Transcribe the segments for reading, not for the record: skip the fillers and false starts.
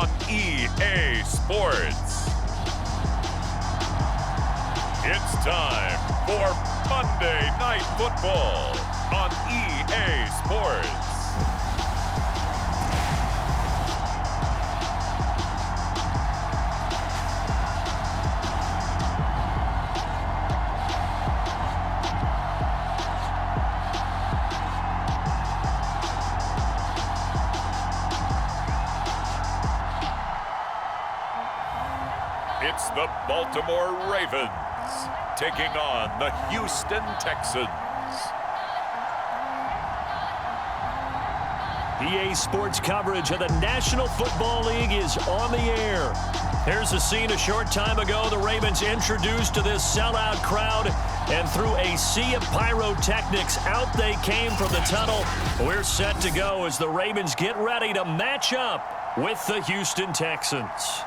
on EA Sports. It's time for Monday Night Football on EA Sports. It's the Baltimore Ravens taking on the Houston Texans. EA Sports coverage of the National Football League is on the air. Here's a scene a short time ago. The Ravens introduced to this sellout crowd, and through a sea of pyrotechnics, out they came from the tunnel. We're set to go as the Ravens get ready to match up with the Houston Texans.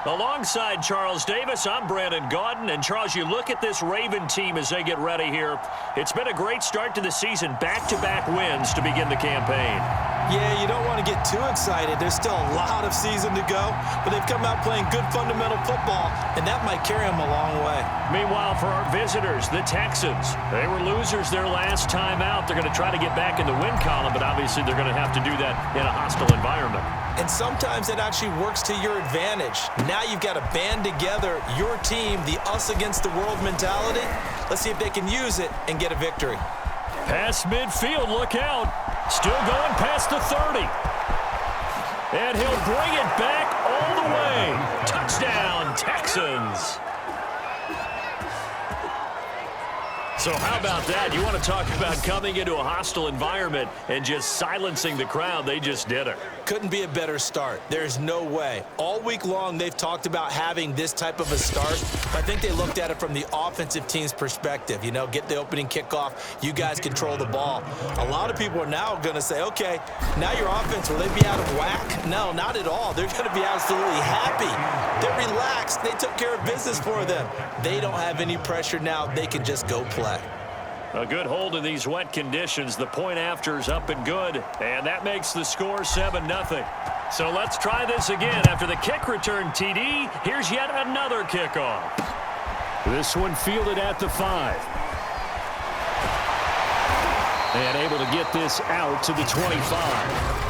Alongside Charles Davis, I'm Brandon Gaudin. And Charles, you look at this Raven team as they get ready here. It's been a great start to the season, back-to-back wins to begin the campaign. Yeah, you don't want to get too excited. There's still a lot of season to go, but they've come out playing good fundamental football, and that might carry them a long way. Meanwhile, for our visitors, the Texans, they were losers their last time out. They're going to try to get back in the win column, but obviously they're going to have to do that in a hostile environment. And sometimes it actually works to your advantage. Now you've got to band together your team, the us against the world mentality. Let's see if they can use it and get a victory. Past midfield, look out. Still going past the 30. And he'll bring it back all the way. Touchdown, Texans. So how about that? You want to talk about coming into a hostile environment and just silencing the crowd. They just did it. Couldn't be a better start. There's no way. All week long, they've talked about having this type of a start. I think they looked at it from the offensive team's perspective. You know, get the opening kickoff. You guys control the ball. A lot of people are now going to say, okay, now your offense, will they be out of whack? No, not at all. They're going to be absolutely happy. They're relaxed. They took care of business for them. They don't have any pressure now. They can just go play. A good hold in these wet conditions. The point after is up and good, and that makes the score 7-0. So let's try this again. After the kick return TD, here's yet another kickoff. This one fielded at the 5. And able to get this out to the 25.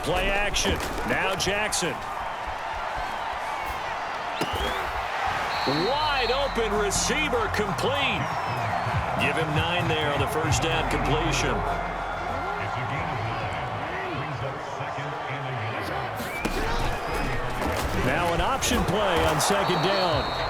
Play action. Now Jackson. Wide open receiver complete. Give him 9 there on the first down completion. Now an option play on second down.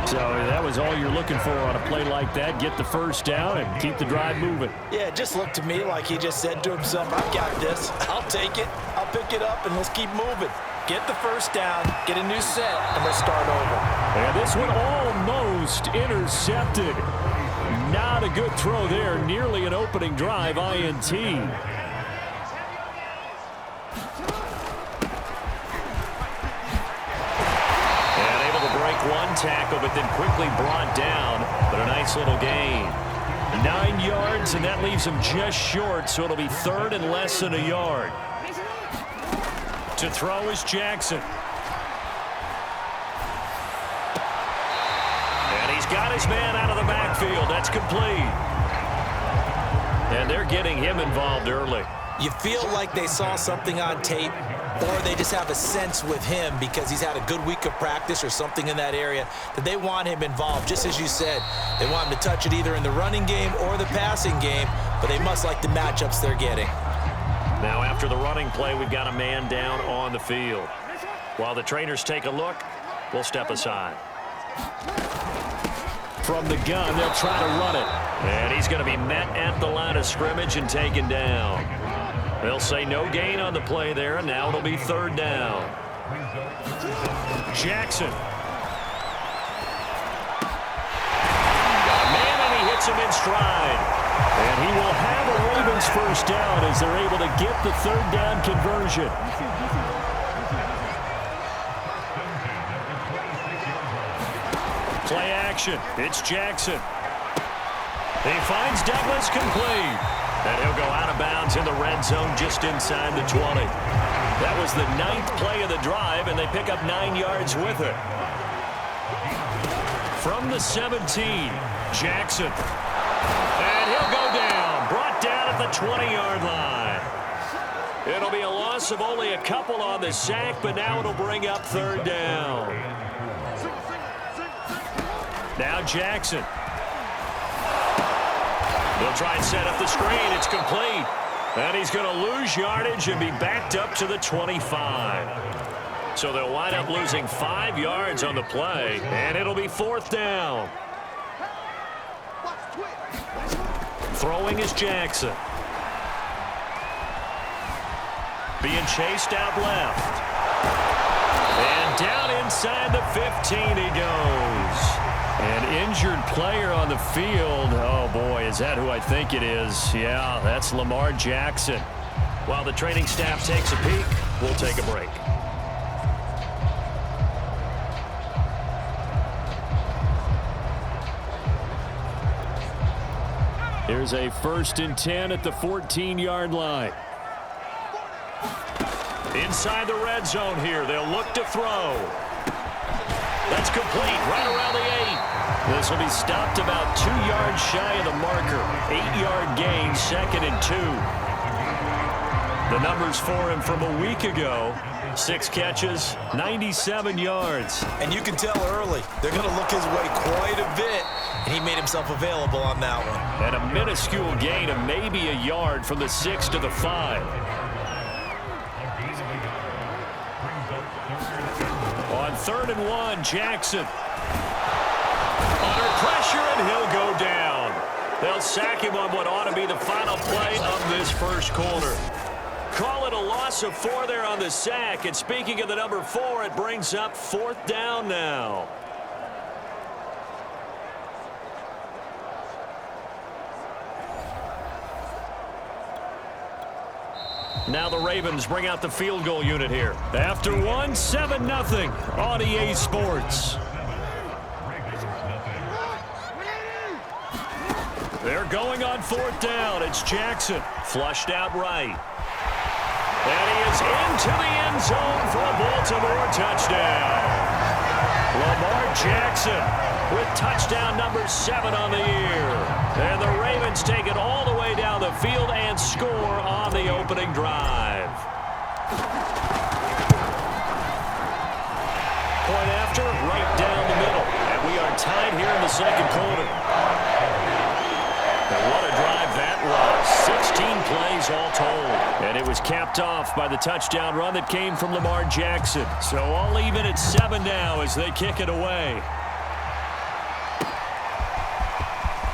So that was all you're looking for on a play like that. Get the first down and keep the drive moving. Yeah, it just looked to me like he just said to himself, I've got this. I'll take it. I'll pick it up, and let's keep moving. Get the first down, get a new set, and let's start over. And this one almost intercepted. Not a good throw there. Nearly an opening drive, INT. One tackle, but then quickly brought down, but a nice little gain. 9 yards, and that leaves him just short, so it'll be third and less than a yard. To throw is Jackson. And he's got his man out of the backfield. That's complete. And they're getting him involved early. You feel like they saw something on tape, or they just have a sense with him because he's had a good week of practice or something in that area that they want him involved. Just as you said, they want him to touch it either in the running game or the passing game, but they must like the matchups they're getting. Now after the running play, we've got a man down on the field. While the trainers take a look, we'll step aside. From the gun, they'll try to run it. And he's going to be met at the line of scrimmage and taken down. They'll say no gain on the play there, and now it'll be third down. Jackson. in stride. And he will have a Ravens first down as they're able to get the third down conversion. Play action. It's Jackson. He finds Douglas complete. And he'll go out of bounds in the red zone just inside the 20. That was the 9th play of the drive, and they pick up 9 yards with it. From the 17, Jackson. And he'll go down. Brought down at the 20-yard line. It'll be a loss of only a couple on the sack, but now it'll bring up third down. Now Jackson. They'll try and set up the screen. It's complete. And he's going to lose yardage and be backed up to the 25. So they'll wind up losing 5 yards on the play, and it'll be fourth down. Throwing is Jackson. Being chased out left. And down inside the 15 he goes. An injured player on the field. Oh, boy, is that who I think it is? Yeah, that's Lamar Jackson. While the training staff takes a peek, we'll take a break. Here's a 1st and 10 at the 14-yard line. Inside the red zone here. They'll look to throw. That's complete right around the 8. This will be stopped about 2 yards shy of the marker. 8-yard gain, 2nd and 2. The numbers for him from a week ago. 6 catches, 97 yards. And you can tell early, they're going to look his way quite a bit, and he made himself available on that one. And a minuscule gain of maybe a yard from the 6 to the 5. On 3rd and 1, Jackson. Under pressure, and he'll go down. They'll sack him on what ought to be the final play of this first quarter. Call it a loss of 4 there on the sack. And speaking of the number 4, it brings up 4th down now. Now the Ravens bring out the field goal unit here. After one, 7-0 on EA Sports. They're going on 4th down. It's Jackson. Flushed out right. And he is into the end zone for a Baltimore touchdown. Lamar Jackson with touchdown number 7 on the year. And the Ravens take it all the way down the field and score on the opening drive. Point after, right down the middle. And we are tied here in the second quarter. And what a drive that was. 16 plays all told. And it was capped off by the touchdown run that came from Lamar Jackson. So all even at 7 now as they kick it away.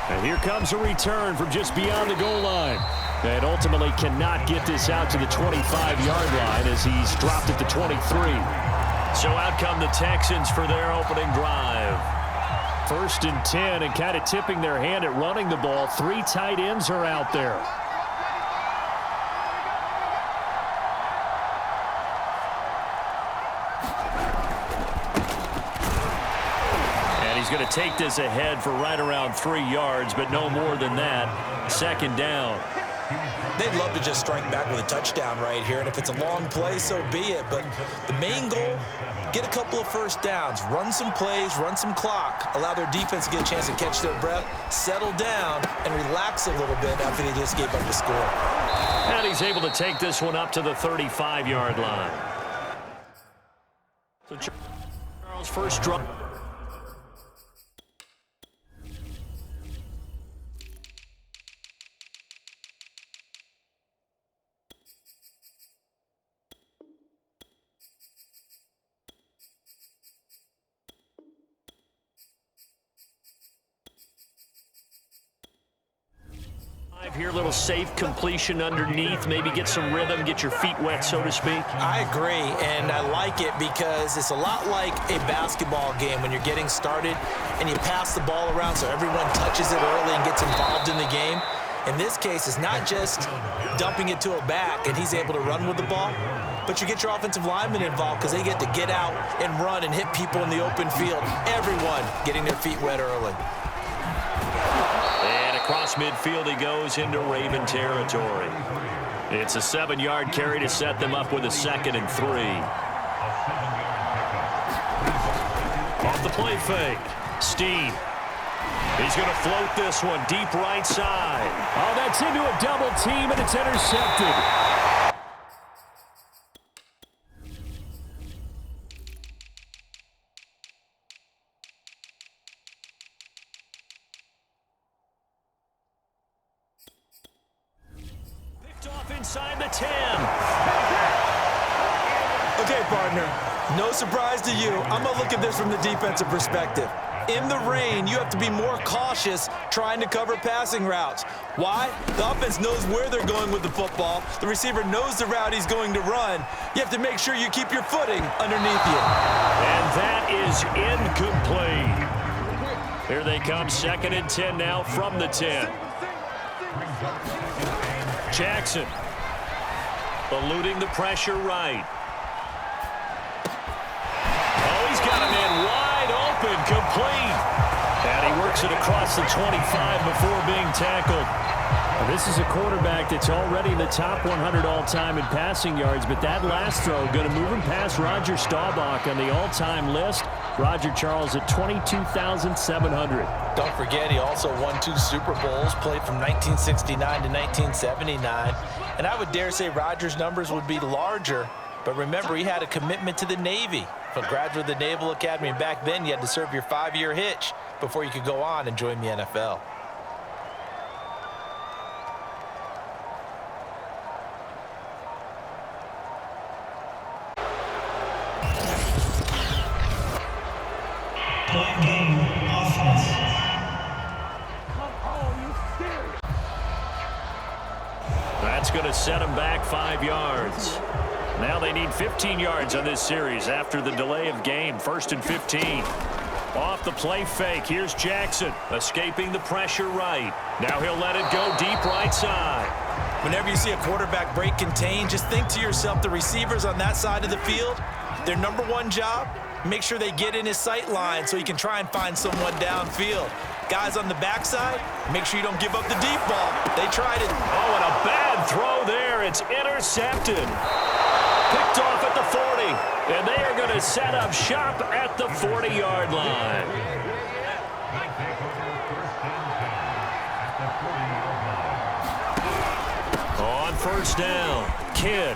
And here comes a return from just beyond the goal line. And ultimately cannot get this out to the 25-yard line as he's dropped at the 23. So out come the Texans for their opening drive. 1st and 10, and kind of tipping their hand at running the ball. 3 tight ends are out there. And he's going to take this ahead for right around 3 yards, but no more than that. 2nd down. They'd love to just strike back with a touchdown right here, and if it's a long play, so be it. But the main goal, get a couple of first downs, run some plays, run some clock, allow their defense to get a chance to catch their breath, settle down, and relax a little bit after they just gave up the score. And he's able to take this one up to the 35-yard line. So Charles' first drop. here, a little safe completion underneath, maybe get some rhythm, get your feet wet, so to speak? I agree, and I like it because it's a lot like a basketball game when you're getting started and you pass the ball around so everyone touches it early and gets involved in the game. In this case, it's not just dumping it to a back and he's able to run with the ball, but you get your offensive linemen involved because they get to get out and run and hit people in the open field. Everyone getting their feet wet early. And across midfield he goes into Raven territory. It's a 7-yard carry to set them up with a 2nd and 3. Off the play fake. Steen. He's going to float this one deep right side. Oh, that's into a double team, and it's intercepted. Picked off inside the 10. Okay, partner, no surprise to you. I'm going to look at this from the defensive perspective. In the rain, you have to be more cautious trying to cover passing routes. Why? The offense knows where they're going with the football. The receiver knows the route he's going to run. You have to make sure you keep your footing underneath you. And that is incomplete. Here they come, 2nd and 10 now from the 10. Jackson eluding the pressure right. Oh, he's got a man wide open, complete. And he works it across the 25 before being tackled. Well, this is a quarterback that's already in the top 100 all-time in passing yards, but that last throw going to move him past Roger Staubach on the all-time list. Roger Charles at 22,700. Don't forget, he also won 2 Super Bowls, played from 1969 to 1979. And I would dare say Roger's numbers would be larger, but remember, he had a commitment to the Navy. A graduate of the Naval Academy, and back then you had to serve your 5-year hitch before you could go on and join the NFL. That's going to set them back 5 yards. Now they need 15 yards on this series after the delay of game. 1st and 15. Off the play fake. Here's Jackson escaping the pressure right. Now he'll let it go deep right side. Whenever you see a quarterback break contain, just think to yourself, the receivers on that side of the field, their number one job, make sure they get in his sight line so he can try and find someone downfield. Guys on the backside, make sure you don't give up the deep ball. They tried it. Oh, and a bad throw there. It's intercepted. Picked off at the 40, and they are going to set up shop at the 40-yard line. On 1st down, Kidd.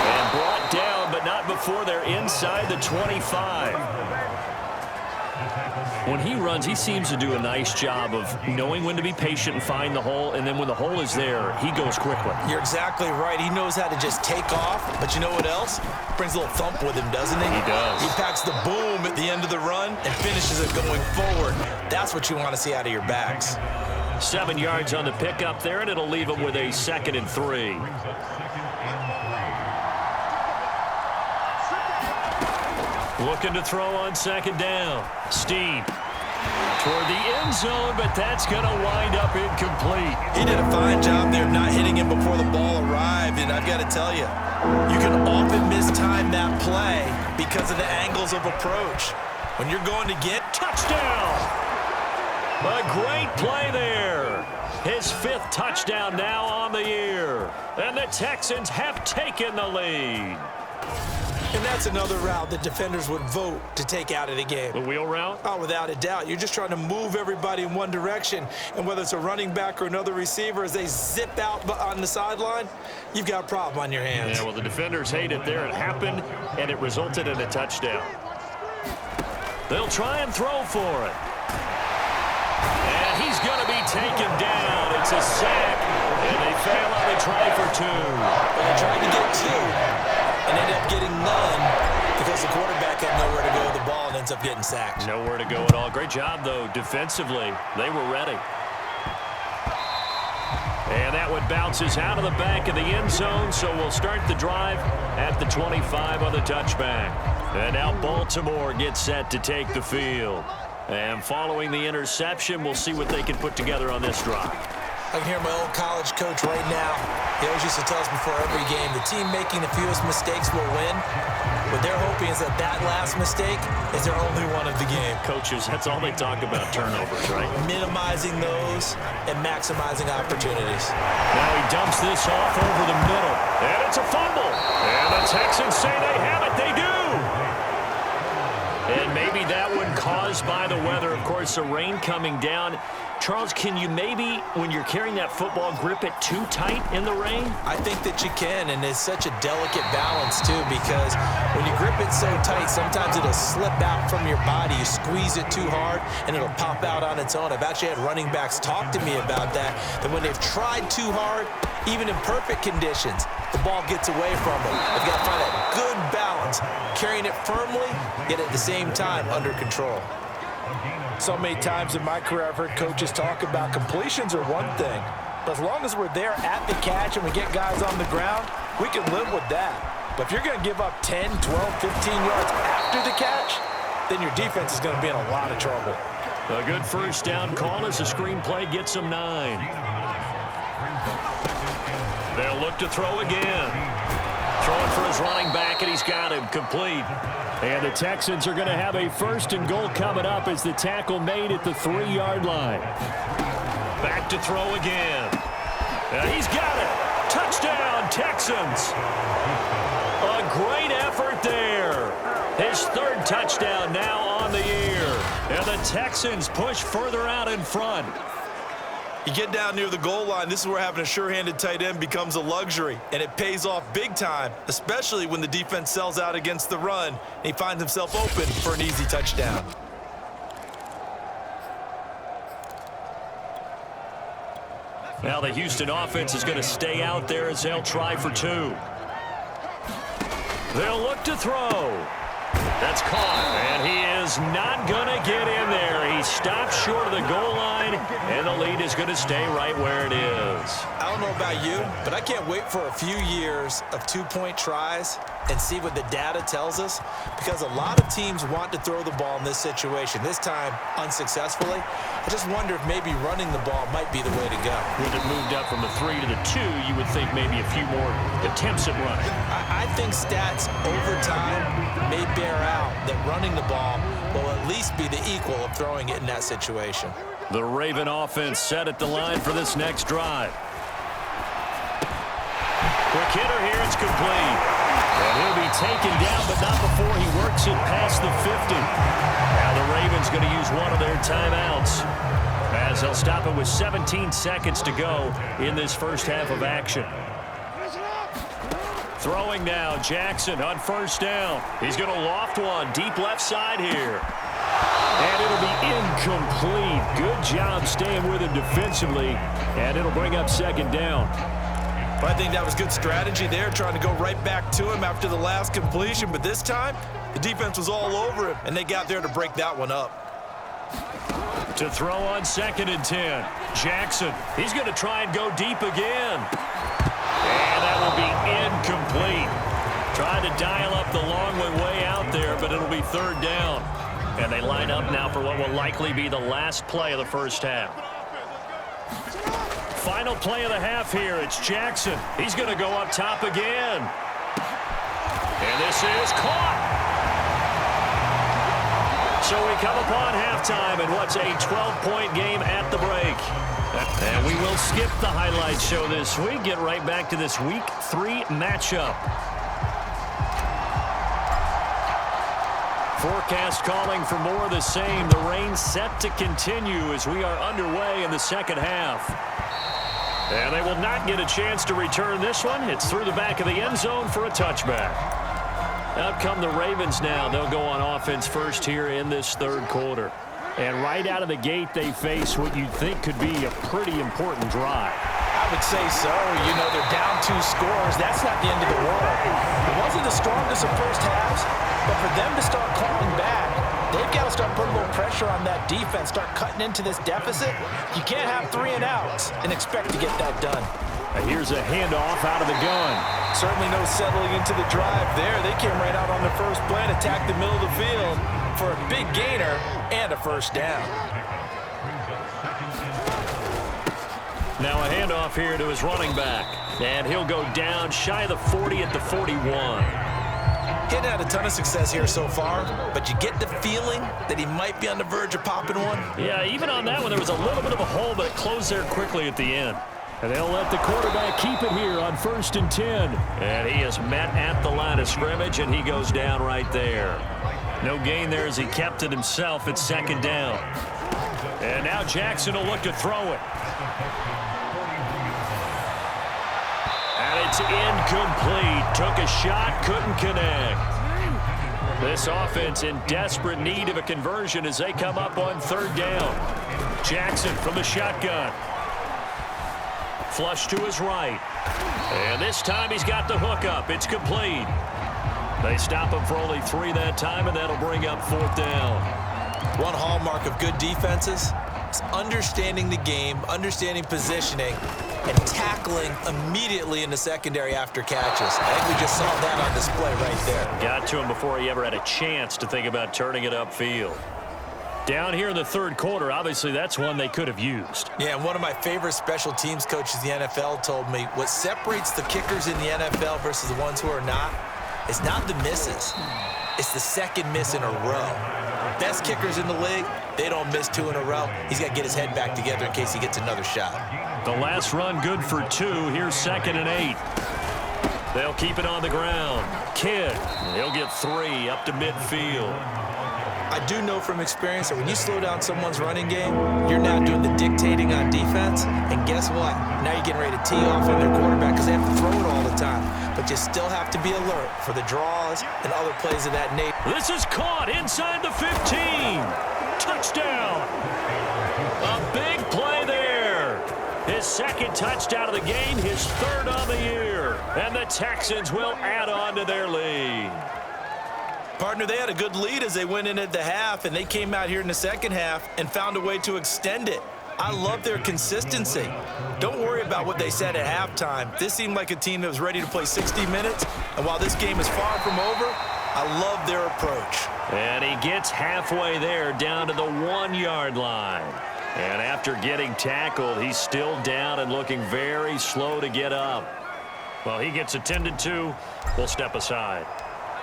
And brought down, but not before they're inside the 25. When he runs, he seems to do a nice job of knowing when to be patient and find the hole, and then when the hole is there, he goes quickly. You're exactly right. He knows how to just take off, but you know what else? Brings a little thump with him, doesn't he? He does. He packs the boom at the end of the run and finishes it going forward. That's what you want to see out of your backs. 7 yards on the pickup there, and it'll leave him with a 2nd and 3. Looking to throw on 2nd down. Steen toward the end zone, but that's going to wind up incomplete. He did a fine job there of not hitting him before the ball arrived, and I've got to tell you, you can often mistime that play because of the angles of approach. When you're going to get touchdown. A great play there. His 5th touchdown now on the year. And the Texans have taken the lead. And that's another route that defenders would vote to take out of the game. The wheel route? Oh, without a doubt. You're just trying to move everybody in one direction. And whether it's a running back or another receiver, as they zip out on the sideline, you've got a problem on your hands. Yeah, well, the defenders hate it there. It happened, and it resulted in a touchdown. They'll try and throw for it. And he's going to be taken down. It's a sack, and they fail on the try for 2. Well, they tried to get 2. And ended up getting none because the quarterback had nowhere to go with the ball and ends up getting sacked. Nowhere to go at all. Great job, though, defensively. They were ready. And that one bounces out of the back of the end zone, so we'll start the drive at the 25 on the touchback. And now Baltimore gets set to take the field. And following the interception, we'll see what they can put together on this drive. I can hear my old college coach right now. He always used to tell us before every game, the team making the fewest mistakes will win. What they're hoping is that last mistake is their only one of the game. Coaches, that's all they talk about, turnovers, right? Minimizing those and maximizing opportunities. Now he dumps this off over the middle. And it's a fumble. And the Texans say they have it. They do. And maybe that one caused by the weather. Of course, the rain coming down. Charles, can you maybe, when you're carrying that football, grip it too tight in the rain? I think that you can, and it's such a delicate balance, too, because when you grip it so tight, sometimes it'll slip out from your body. You squeeze it too hard, and it'll pop out on its own. I've actually had running backs talk to me about that when they've tried too hard, even in perfect conditions, the ball gets away from them. They've got to find that good balance, carrying it firmly, yet at the same time under control. So many times in my career, I've heard coaches talk about completions are one thing, but as long as we're there at the catch and we get guys on the ground, we can live with that. But if you're going to give up 10, 12, 15 yards after the catch, then your defense is going to be in a lot of trouble. A good first down call as the screenplay gets them 9. They'll look to throw again. Throwing for his running back, and he's got him complete. And the Texans are going to have a first and goal coming up as the tackle made at the 3-yard line. Back to throw again. And he's got it. Touchdown, Texans. A great effort there. His third touchdown now on the year. And the Texans push further out in front. You get down near the goal line, this is where having a sure-handed tight end becomes a luxury, and it pays off big time, especially when the defense sells out against the run, and he finds himself open for an easy touchdown. Now the Houston offense is going to stay out there as they'll try for 2. They'll look to throw. That's caught, and he is not going to get in there. He stops short of the goal line, and the lead is going to stay right where it is. I don't know about you, but I can't wait for a few years of 2-point tries and see what the data tells us, because a lot of teams want to throw the ball in this situation, this time unsuccessfully. I just wonder if maybe running the ball might be the way to go. With it moved up from the 3 to the 2, you would think maybe a few more attempts at running. I think stats over time may bear out that running the ball will at least be the equal of throwing it in that situation. The Raven offense set at the line for this next drive. Quick hitter here, it's complete. And he'll be taken down, but not before he works it past the 50. Now the Ravens going to use one of their timeouts, as they'll stop it with 17 seconds to go in this first half of action. Throwing now, Jackson on first down. He's going to loft one deep left side here. And it'll be incomplete. Good job staying with him defensively, and it'll bring up second down. But I think that was good strategy there, trying to go right back to him after the last completion. But this time, the defense was all over him, and they got there to break that one up. To throw on 2nd and 10. Jackson, he's going to try and go deep again. And that will be incomplete. Trying to dial up the long one way out there, but it'll be 3rd down. And they line up now for what will likely be the last play of the first half. Final play of the half here. It's Jackson. He's going to go up top again. And this is caught. So we come upon halftime in what's a 12-point game at the break. And we will skip the highlight show this week. Get right back to this Week 3 matchup. Forecast calling for more of the same. The rain set to continue as we are underway in the second half. And they will not get a chance to return this one. It's through the back of the end zone for a touchback. Out come the Ravens now. They'll go on offense first here in this 3rd quarter. And right out of the gate, they face what you'd think could be a pretty important drive. I would say so. You know, they're down 2 scores. That's not the end of the world. It wasn't the strongest of first halves, but for them to start clawing back, They've got to start putting a little pressure on that defense, start cutting into this deficit. You can't have 3 and outs and expect to get that done. Here's a handoff out of the gun. Certainly no settling into the drive there. They came right out on the first play and attacked the middle of the field for a big gainer and a first down. Now a handoff here to his running back. And he'll go down shy of the 40 at the 41. He hadn't had a ton of success here so far, but you get the feeling that he might be on the verge of popping one. Yeah, even on that one, there was a little bit of a hole, but it closed there quickly at the end. And they'll let the quarterback keep it here on 1st and 10. And he is met at the line of scrimmage, and he goes down right there. No gain there as he kept it himself at 2nd down. And now Jackson will look to throw it. And it's incomplete. Took a shot, couldn't connect. This offense in desperate need of a conversion as they come up on 3rd down. Jackson from the shotgun. Flush to his right. And this time he's got the hook up. It's complete. They stop him for only 3 that time, and that'll bring up 4th down. One hallmark of good defenses is understanding the game, understanding positioning, and tackling immediately in the secondary after catches. I think we just saw that on display right there. Got to him before he ever had a chance to think about turning it upfield. Down here in the 3rd quarter, obviously that's one they could have used. Yeah, and one of my favorite special teams coaches in the NFL told me what separates the kickers in the NFL versus the ones who are not is not the misses. It's the 2nd miss in a row. Best kickers in the league, they don't miss 2 in a row. He's got to get his head back together in case he gets another shot. The last run good for 2. Here's 2nd and 8. They'll keep it on the ground. Kidd, he'll get 3 up to midfield. I do know from experience that when you slow down someone's running game, you're now doing the dictating on defense. And guess what? Now you're getting ready to tee off on their quarterback because they have to throw it all the time. But you still have to be alert for the draws and other plays of that nature. This is caught inside the 15. Touchdown. A big play there. His 2nd touchdown of the game, his 3rd on the year. And the Texans will add on to their lead. Partner, they had a good lead as they went in at the half, and they came out here in the 2nd half and found a way to extend it. I love their consistency. Don't worry about what they said at halftime. This seemed like a team that was ready to play 60 minutes, and while this game is far from over, I love their approach. And he gets halfway there down to the 1-yard line. And after getting tackled, he's still down and looking very slow to get up. Well, he gets attended to. We'll step aside.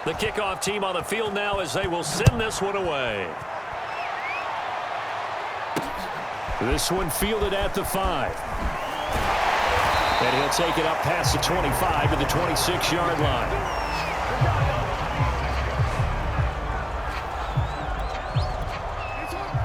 The kickoff team on the field now as they will send this one away. This one fielded at the 5. And he'll take it up past the 25 to the 26-yard line.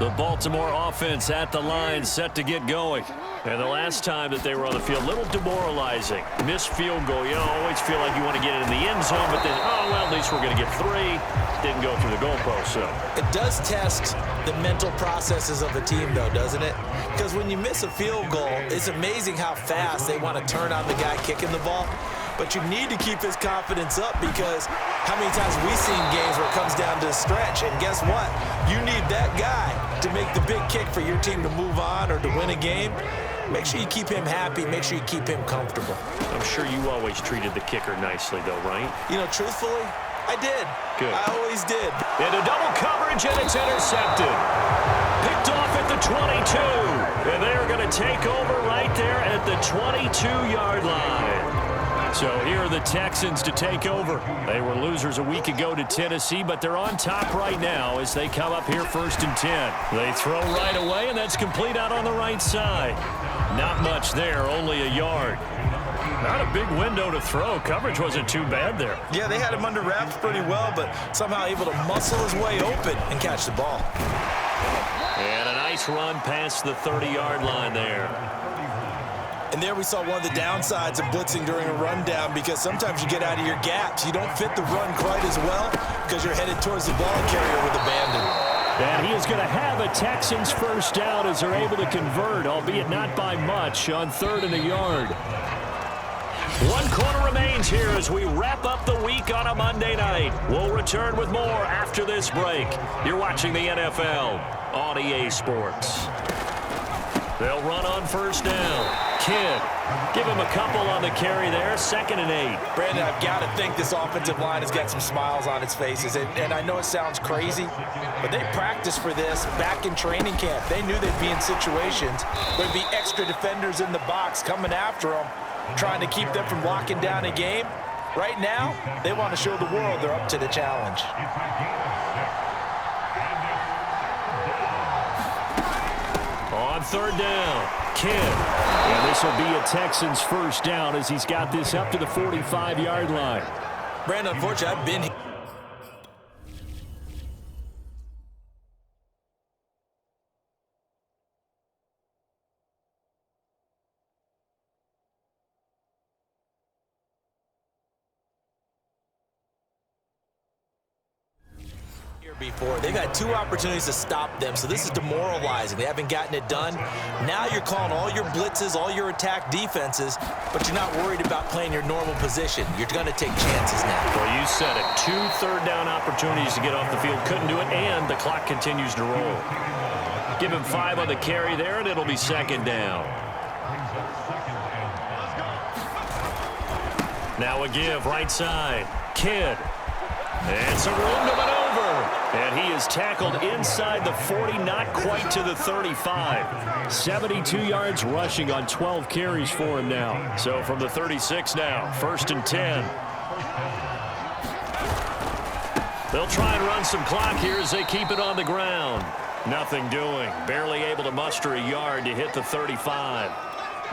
The Baltimore offense at the line set to get going. And the last time that they were on the field, a little demoralizing. Missed field goal. You always feel like you want to get it in the end zone, but then, oh, well, at least we're going to get 3. Didn't go through the goalpost, so. It does test the mental processes of a team, though, doesn't it? Because when you miss a field goal, it's amazing how fast they want to turn on the guy kicking the ball. But you need to keep his confidence up because how many times have we seen games where it comes down to a stretch? And guess what? You need that guy to make the big kick for your team to move on or to win a game. Make sure you keep him happy. Make sure you keep him comfortable. I'm sure you always treated the kicker nicely, though, right? You know, truthfully, I did. Good. I always did. Into double coverage, and it's intercepted. Picked off at the 22. And they're going to take over right there at the 22-yard line. So here are the Texans to take over. They were losers a week ago to Tennessee, but they're on top right now as they come up here 1st and 10. They throw right away, and that's complete out on the right side. Not much there, only a yard. Not a big window to throw. Coverage wasn't too bad there. Yeah, they had him under wraps pretty well, but somehow able to muscle his way open and catch the ball. And a nice run past the 30-yard line there. And there we saw one of the downsides of blitzing during a rundown because sometimes you get out of your gaps. You don't fit the run quite as well because you're headed towards the ball carrier with abandon. And he is going to have a Texans first down as they're able to convert, albeit not by much, on 3rd and a yard. One quarter remains here as we wrap up the week on a Monday night. We'll return with more after this break. You're watching the NFL on EA Sports. They'll run on first down. Kidd, give him a couple on the carry there. 2nd and 8. Brandon, I've got to think this offensive line has got some smiles on its faces. And I know it sounds crazy, but they practiced for this back in training camp. They knew they'd be in situations where there'd be extra defenders in the box coming after them, trying to keep them from locking down a game. Right now, they want to show the world they're up to the challenge. On 3rd down, Kidd. And this will be a Texans first down as he's got this up to the 45-yard line. Brandon, unfortunately, I've been here. Before. They've had 2 opportunities to stop them, so this is demoralizing. They haven't gotten it done. Now you're calling all your blitzes, all your attack defenses, but you're not worried about playing your normal position. You're going to take chances now. Well, you said it. 2 third-down opportunities to get off the field. Couldn't do it, and the clock continues to roll. Give him 5 on the carry there, and it'll be 2nd down. Now a give, right side. Kidd. And some room to maneuver. And he is tackled inside the 40, not quite to the 35. 72 yards rushing on 12 carries for him now. So from the 36 now, 1st and 10. They'll try and run some clock here as they keep it on the ground. Nothing doing. Barely able to muster a yard to hit the 35.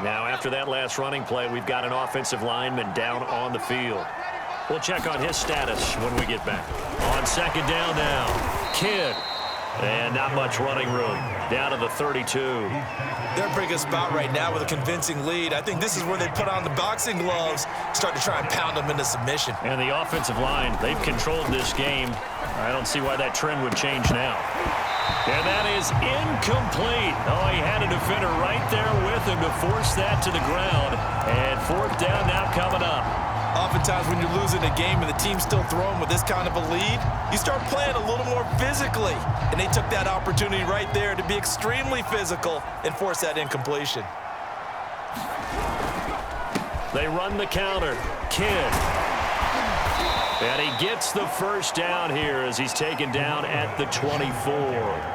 Now after that last running play, we've got an offensive lineman down on the field. We'll check on his status when we get back. On 2nd down now, Kidd. And not much running room. Down to the 32. They're in a pretty good spot right now with a convincing lead. I think this is where they put on the boxing gloves, start to try and pound them into submission. And the offensive line, they've controlled this game. I don't see why that trend would change now. And that is incomplete. Oh, he had a defender right there with him to force that to the ground. And 4th down now coming up. Oftentimes when you're losing a game and the team's still throwing with this kind of a lead, you start playing a little more physically. And they took that opportunity right there to be extremely physical and force that incompletion. They run the counter. Kidd. And he gets the first down here as he's taken down at the 24.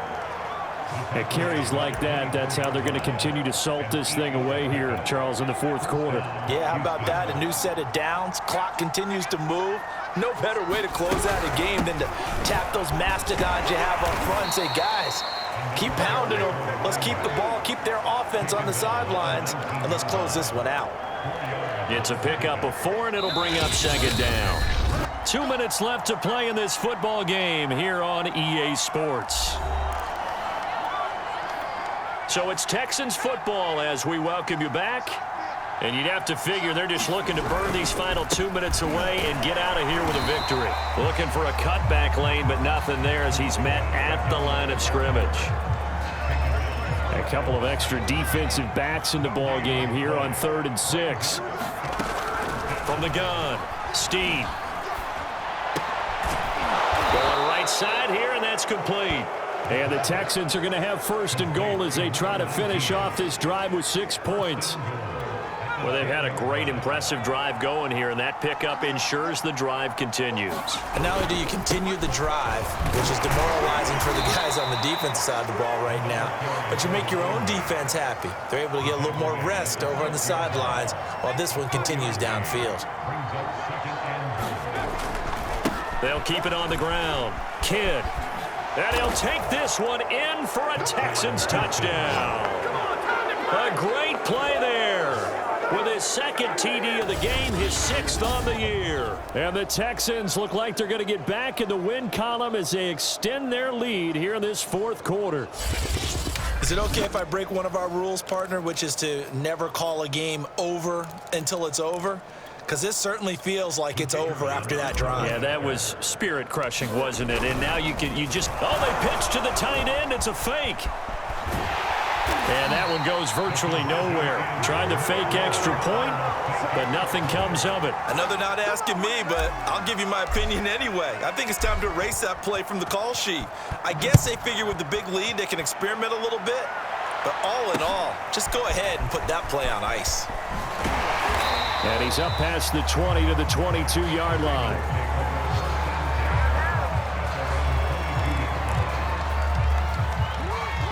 At carries like that, that's how they're going to continue to salt this thing away here, Charles, in the 4th quarter. Yeah, how about that? A new set of downs. Clock continues to move. No better way to close out a game than to tap those mastodons you have up front and say, guys, keep pounding them. Let's keep the ball, keep their offense on the sidelines, and let's close this one out. It's a pickup of 4, and it'll bring up 2nd down. 2 minutes left to play in this football game here on EA Sports. So it's Texans football as we welcome you back. And you'd have to figure they're just looking to burn these final 2 minutes away and get out of here with a victory. Looking for a cutback lane, but nothing there as he's met at the line of scrimmage. A couple of extra defensive backs in the ball game here on 3rd and 6. From the gun, Steen. Going right side here, and that's complete. And the Texans are going to have 1st and goal as they try to finish off this drive with 6 points. Well, they've had a great, impressive drive going here, and that pickup ensures the drive continues. And not only do you continue the drive, which is demoralizing for the guys on the defensive side of the ball right now, but you make your own defense happy. They're able to get a little more rest over on the sidelines while this one continues downfield. They'll keep it on the ground. Kidd. And he'll take this one in for a Texans touchdown. A great play there. With his 2nd TD of the game, his 6th on the year. And the Texans look like they're going to get back in the win column as they extend their lead here in this 4th quarter. Is it okay if I break one of our rules, partner, which is to never call a game over until it's over? Because this certainly feels like it's over after that drive. Yeah, that was spirit-crushing, wasn't it? And now you just, oh, they pitch to the tight end. It's a fake. And that one goes virtually nowhere. Trying to fake extra point, but nothing comes of it. Another not asking me, but I'll give you my opinion anyway. I think it's time to erase that play from the call sheet. I guess they figure with the big lead they can experiment a little bit. But all in all, just go ahead and put that play on ice. And he's up past the 20 to the 22-yard line.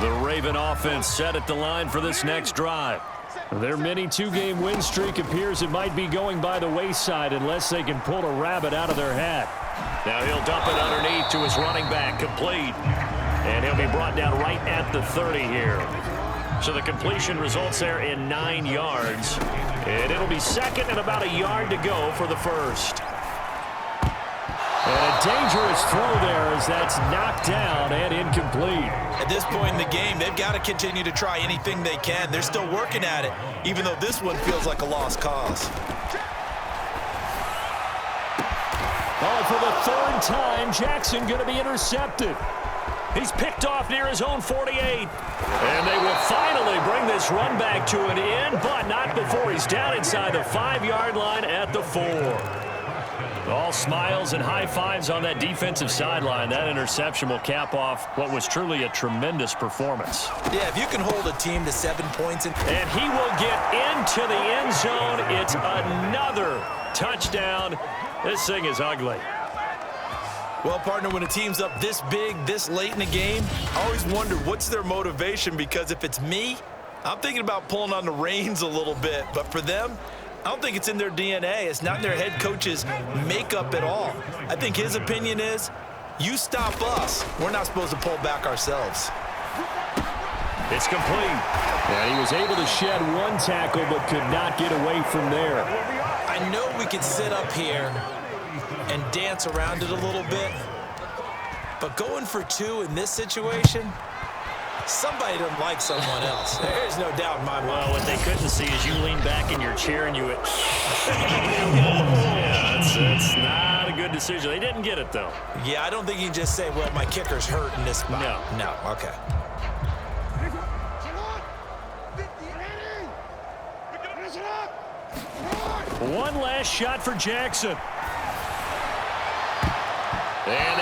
The Raven offense set at the line for this next drive. Their mini two-game win streak appears it might be going by the wayside unless they can pull a rabbit out of their hat. Now he'll dump it underneath to his running back, complete. And he'll be brought down right at the 30 here. So the completion results there in 9 yards. And it'll be second and about a yard to go for the first. And a dangerous throw there as that's knocked down and incomplete. At this point in the game, they've got to continue to try anything they can. They're still working at it, even though this one feels like a lost cause. Oh, for the third time, Jackson going to be intercepted. He's picked off near his own 48. And they will finally bring this run back to an end, but not before he's down inside the 5-yard line at the 4. All smiles and high fives on that defensive sideline. That interception will cap off what was truly a tremendous performance. Yeah, if you can hold a team to 7 points. And he will get into the end zone. It's another touchdown. This thing is ugly. Well, partner, when a team's up this big, this late in the game, I always wonder what's their motivation, because if it's me, I'm thinking about pulling on the reins a little bit. But for them, I don't think it's in their DNA. It's not in their head coach's makeup at all. I think his opinion is, you stop us, we're not supposed to pull back ourselves. It's complete. And he was able to shed one tackle but could not get away from there. I know we could sit up here and dance around it a little bit, but going for 2 in this situation, somebody doesn't like someone else. There's no doubt in my mind. Well, what they couldn't see is you lean back in your chair and you went, yeah, that's not a good decision. They didn't get it, though. Yeah, I don't think you can just say, well, my kicker's hurt in this spot. No, okay. One last shot for Jackson. And